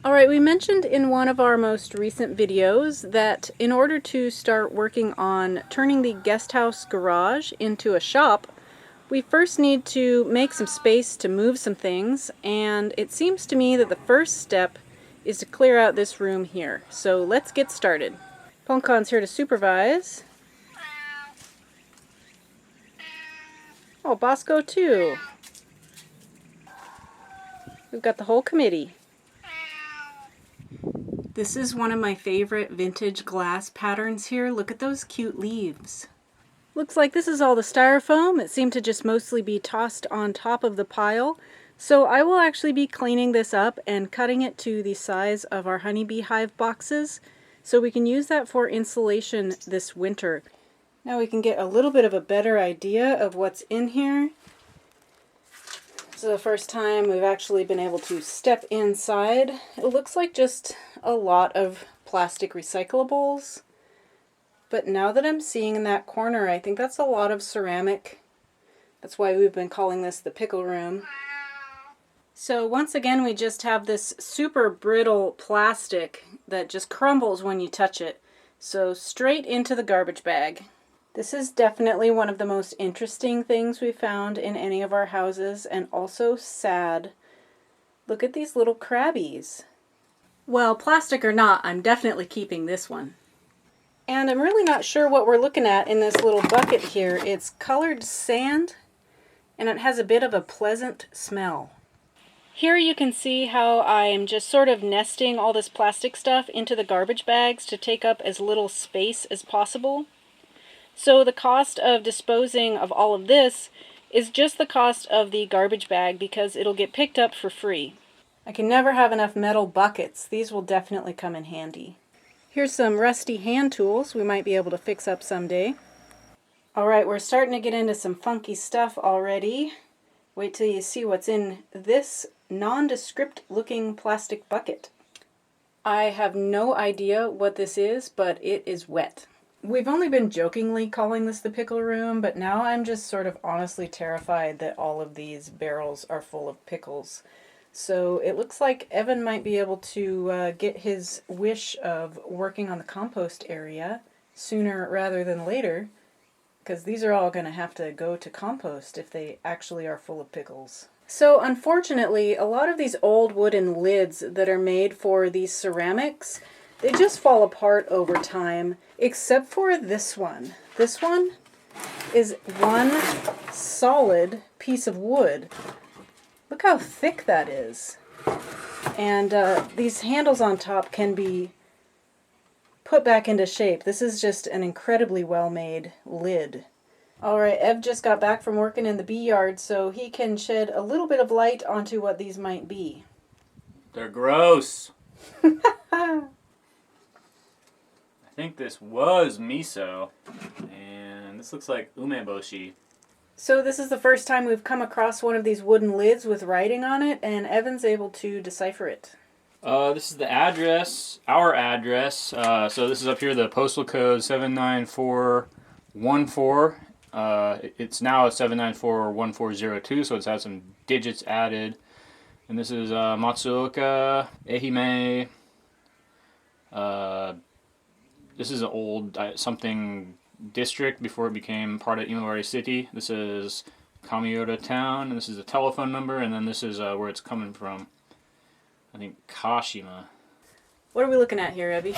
Alright, we mentioned in one of our most recent videos that in order to start working on turning the guest house garage into a shop, we first need to make some space to move some things, and it seems to me that the first step is to clear out this room here. So let's get started. Poncon's here to supervise. Oh, Bosco too. We've got the whole committee. This is one of my favorite vintage glass patterns here. Look at those cute leaves. Looks like this is all the styrofoam. It seemed to just mostly be tossed on top of the pile. So I will actually be cleaning this up and cutting it to the size of our honeybee hive boxes so we can use that for insulation this winter. Now we can get a little bit of a better idea of what's in here. This is the first time we've actually been able to step inside. It looks like just a lot of plastic recyclables. But now that I'm seeing in that corner, I think that's a lot of ceramic. That's why we've been calling this the Pickle Room. So once again, we just have this super brittle plastic that just crumbles when you touch it. So straight into the garbage bag. This is definitely one of the most interesting things we found in any of our houses, and also sad. Look at these little crabbies. Well, plastic or not, I'm definitely keeping this one. And I'm really not sure what we're looking at in this little bucket here. It's colored sand, and it has a bit of a pleasant smell. Here you can see how I am just sort of nesting all this plastic stuff into the garbage bags to take up as little space as possible. So the cost of disposing of all of this is just the cost of the garbage bag because it'll get picked up for free. I can never have enough metal buckets. These will definitely come in handy. Here's some rusty hand tools we might be able to fix up someday. Alright, we're starting to get into some funky stuff already. Wait till you see what's in this nondescript looking plastic bucket. I have no idea what this is, but it is wet. We've only been jokingly calling this the Pickle Room, but now I'm just sort of honestly terrified that all of these barrels are full of pickles. So it looks like Evan might be able to get his wish of working on the compost area sooner rather than later, because these are all going to have to go to compost if they actually are full of pickles. So unfortunately, a lot of these old wooden lids that are made for these ceramics, they just fall apart over time, except for this one. This one is one solid piece of wood. Look how thick that is. And these handles on top can be put back into shape. This is just an incredibly well-made lid. Alright, Ev just got back from working in the bee yard, so he can shed a little bit of light onto what these might be. They're gross. I think this was miso, and this looks like umeboshi. So this is the first time we've come across one of these wooden lids with writing on it, and Evan's able to decipher it. This is the address, our address. So this is up here, the postal code 79414. It's now 7941402, so it's had some digits added. And this is Matsuoka, Ehime. This is an old something district before it became part of Imabari City. This is Kamiota Town, and this is a telephone number, and then this is where it's coming from. I think Kashima. What are we looking at here, Evie?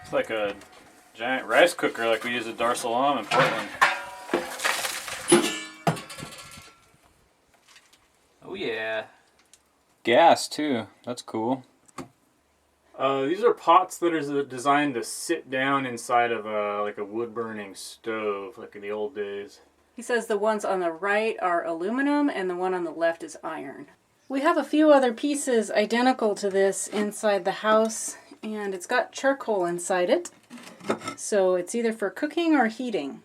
It's like a giant rice cooker like we use at Dar es Salaam in Portland. Oh yeah. Gas too. That's cool. These are pots that are designed to sit down inside of like a wood-burning stove, like in the old days. He says the ones on the right are aluminum and the one on the left is iron. We have a few other pieces identical to this inside the house, and it's got charcoal inside it, so it's either for cooking or heating.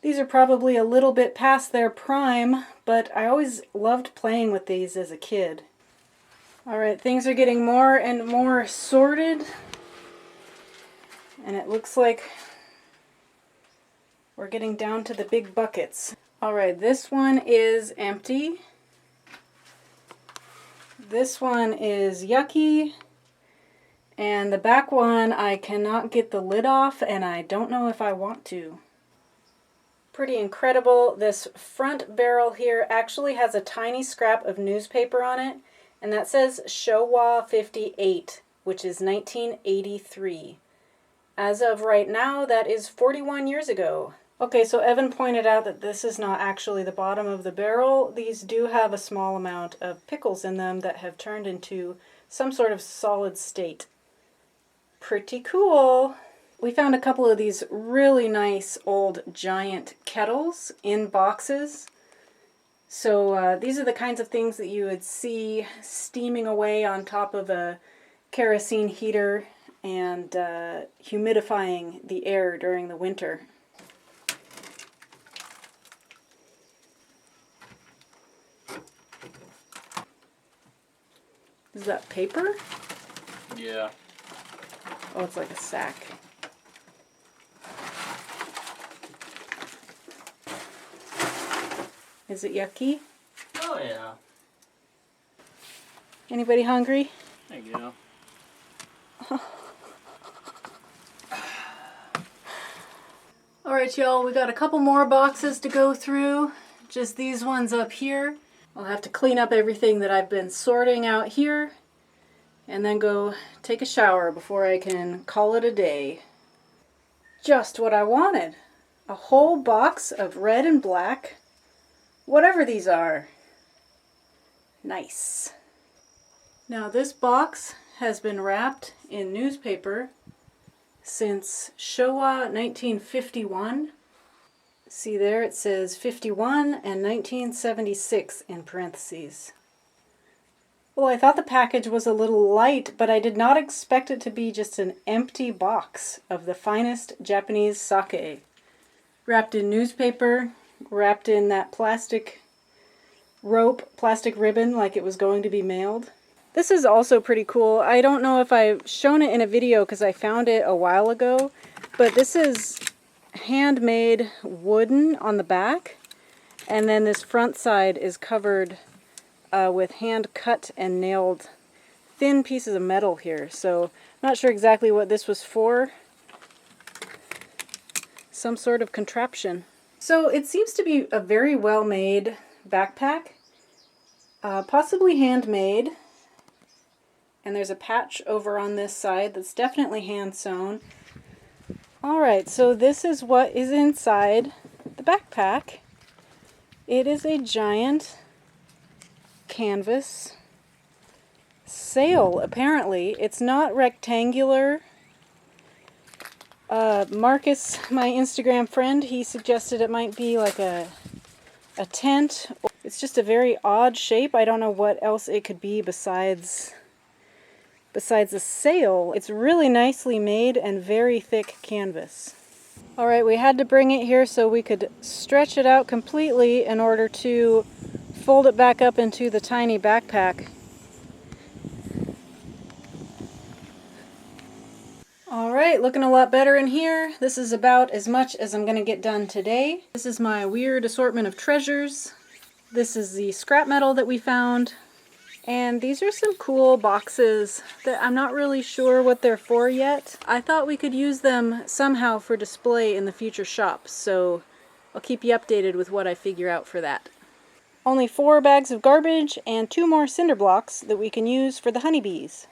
These are probably a little bit past their prime, but I always loved playing with these as a kid. Alright, things are getting more and more sorted, and it looks like we're getting down to the big buckets. Alright, this one is empty. This one is yucky. And the back one, I cannot get the lid off, and I don't know if I want to. Pretty incredible. This front barrel here actually has a tiny scrap of newspaper on it, and that says Showa 58, which is 1983. As of right now, that is 41 years ago. Okay, so Evan pointed out that this is not actually the bottom of the barrel. These do have a small amount of pickles in them that have turned into some sort of solid state. Pretty cool. We found a couple of these really nice old giant kettles in boxes. So these are the kinds of things that you would see steaming away on top of a kerosene heater and humidifying the air during the winter. Is that paper? Yeah. Oh, it's like a sack. Is it yucky? Oh yeah. Anybody hungry? There you go. Alright y'all, we got a couple more boxes to go through. Just these ones up here. I'll have to clean up everything that I've been sorting out here and then go take a shower before I can call it a day. Just what I wanted. A whole box of red and black, whatever these are. Nice. Now this box has been wrapped in newspaper since Showa 1951. See there, it says 51 and 1976 in parentheses. Well, I thought the package was a little light, but I did not expect it to be just an empty box of the finest Japanese sake. Wrapped in newspaper, wrapped in that plastic rope, plastic ribbon like it was going to be mailed. This is also pretty cool. I don't know if I've shown it in a video because I found it a while ago, but this is handmade wooden on the back, and then this front side is covered with hand cut and nailed thin pieces of metal here. So I'm not sure exactly what this was for. Some sort of contraption. So it seems to be a very well made backpack, possibly handmade. And there's a patch over on this side that's definitely hand sewn. Alright, so this is what is inside the backpack. It is a giant canvas sail, apparently. It's not rectangular. Marcus, my Instagram friend, he suggested it might be like a tent. It's just a very odd shape. I don't know what else it could be besides the sail. It's really nicely made and very thick canvas. Alright, we had to bring it here so we could stretch it out completely in order to fold it back up into the tiny backpack. Alright, looking a lot better in here. This is about as much as I'm going to get done today. This is my weird assortment of treasures. This is the scrap metal that we found. And these are some cool boxes that I'm not really sure what they're for yet. I thought we could use them somehow for display in the future shops, so I'll keep you updated with what I figure out for that. Only 4 bags of garbage and 2 more cinder blocks that we can use for the honeybees.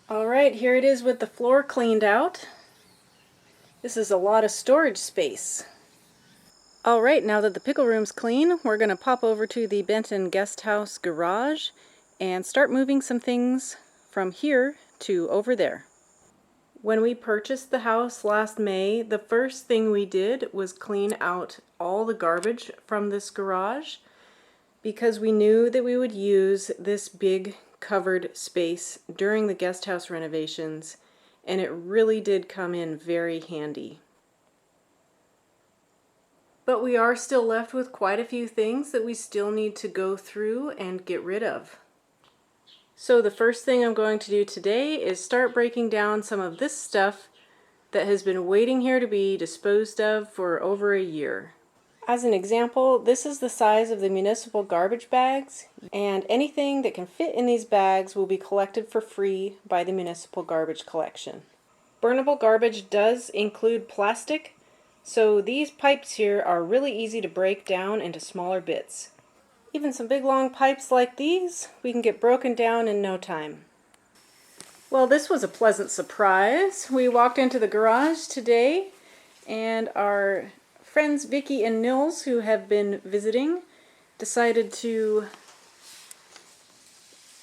Alright, here it is with the floor cleaned out. This is a lot of storage space. Alright, now that the pickle room's clean, we're going to pop over to the Benton Guesthouse garage and start moving some things from here to over there. When we purchased the house last May, the first thing we did was clean out all the garbage from this garage because we knew that we would use this big covered space during the guest house renovations, and it really did come in very handy. But we are still left with quite a few things that we still need to go through and get rid of. So the first thing I'm going to do today is start breaking down some of this stuff that has been waiting here to be disposed of for over a year. As an example, this is the size of the municipal garbage bags, and anything that can fit in these bags will be collected for free by the municipal garbage collection. Burnable garbage does include plastic, so these pipes here are really easy to break down into smaller bits. Even some big long pipes like these, we can get broken down in no time. Well, this was a pleasant surprise. We walked into the garage today, and our friends Vicky and Nils, who have been visiting, decided to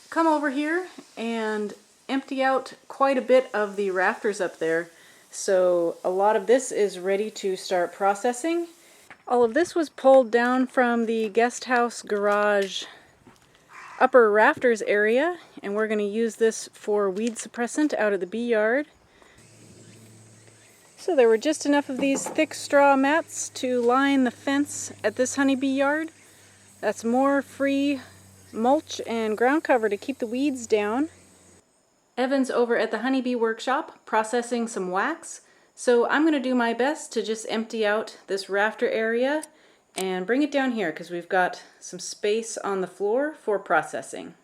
come over here and empty out quite a bit of the rafters up there. So a lot of this is ready to start processing. All of this was pulled down from the guest house garage upper rafters area, and we're going to use this for weed suppressant out of the bee yard. So there were just enough of these thick straw mats to line the fence at this honeybee yard. That's more free mulch and ground cover to keep the weeds down. Evan's over at the honeybee workshop processing some wax, so I'm going to do my best to just empty out this rafter area and bring it down here because we've got some space on the floor for processing.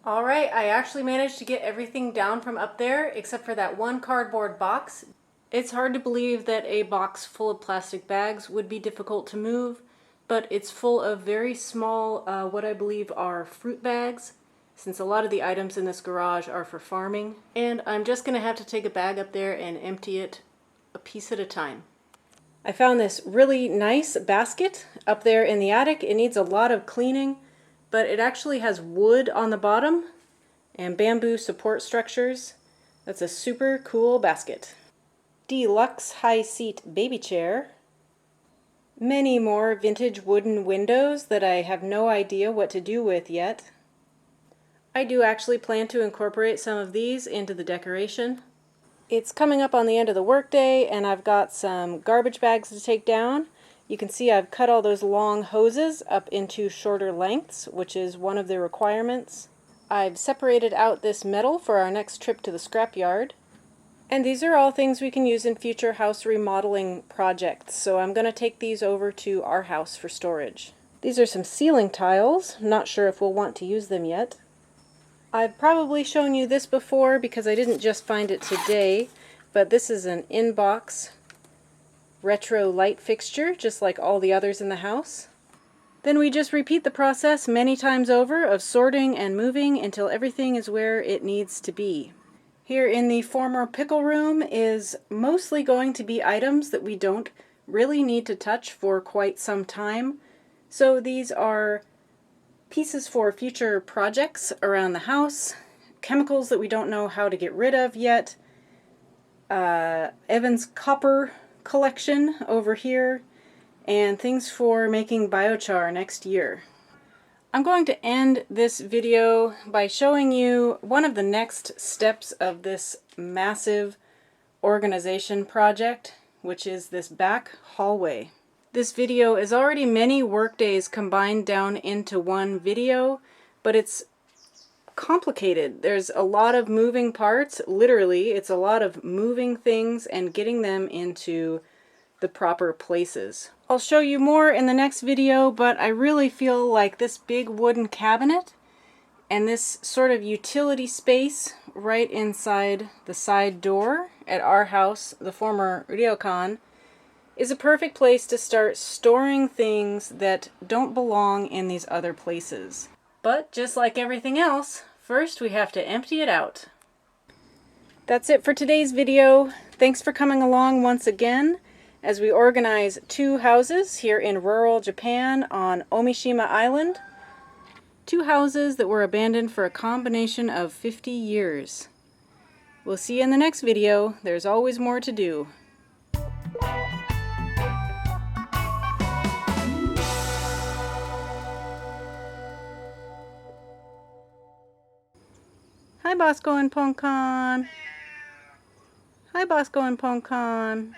Alright, I actually managed to get everything down from up there except for that one cardboard box. It's hard to believe that a box full of plastic bags would be difficult to move, but it's full of very small, what I believe are fruit bags, since a lot of the items in this garage are for farming. And I'm just going to have to take a bag up there and empty it a piece at a time. I found this really nice basket up there in the attic. It needs a lot of cleaning, but it actually has wood on the bottom and bamboo support structures. That's a super cool basket. Deluxe high seat baby chair. Many more vintage wooden windows that I have no idea what to do with yet. I do actually plan to incorporate some of these into the decoration. It's coming up on the end of the workday, and I've got some garbage bags to take down. You can see I've cut all those long hoses up into shorter lengths, which is one of the requirements. I've separated out this metal for our next trip to the scrapyard. And these are all things we can use in future house remodeling projects, so I'm going to take these over to our house for storage. These are some ceiling tiles. Not sure if we'll want to use them yet. I've probably shown you this before because I didn't just find it today, but this is an in-box retro light fixture, just like all the others in the house. Then we just repeat the process many times over of sorting and moving until everything is where it needs to be. Here in the former Pickle Room is mostly going to be items that we don't really need to touch for quite some time. So these are pieces for future projects around the house, chemicals that we don't know how to get rid of yet, Evan's copper collection over here, and things for making biochar next year. I'm going to end this video by showing you one of the next steps of this massive organization project, which is this back hallway. This video is already many workdays combined down into one video, but it's complicated. There's a lot of moving parts. Literally, it's a lot of moving things and getting them into the proper places. I'll show you more in the next video, but I really feel like this big wooden cabinet and this sort of utility space right inside the side door at our house, the former ryokan, is a perfect place to start storing things that don't belong in these other places. But just like everything else, first we have to empty it out. That's it for today's video. Thanks for coming along once again as we organize 2 houses here in rural Japan on Ōmishima Island. 2 houses that were abandoned for a combination of 50 years. We'll see you in the next video. There's always more to do. Hi, Bosco and Ponkan. Hi, Bosco and Ponkan.